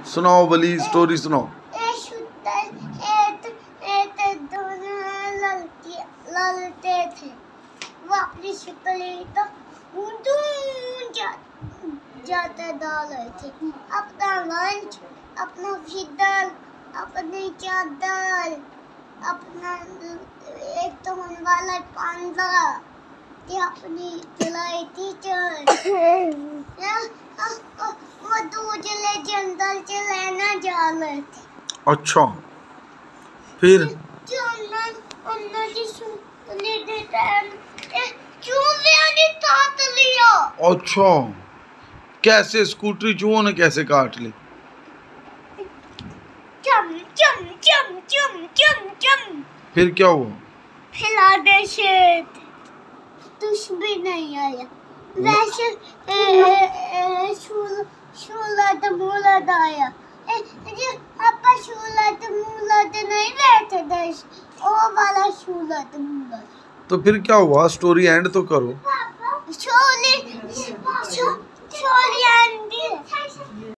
सुनाओ वली, स्टोरी सुनाओ। लड़ते थे, वो अपनी शक्ल तो जाते डाल रहे थे, अपना लंच, अपना फिदर, अपनी चादर, अपना एक तो वाला पांडा, ये अपनी खिलाई टीचर, वो दूसरे जंगल से लेना जा रहे थे। अच्छा, फिर अच्छा, कैसे स्कूटरी चूहों ने कैसे काट ली? चम चम चम चम चम चम। फिर क्या हुआ? फिर आधे से कुछ भी नहीं आया, वैसे शूलत मूलत आया। आपका शूलत मूलत नहीं बैठे दस, ओ वाला शूलत मूलत। तो फिर क्या हुआ? स्टोरी एंड तो करो। शोली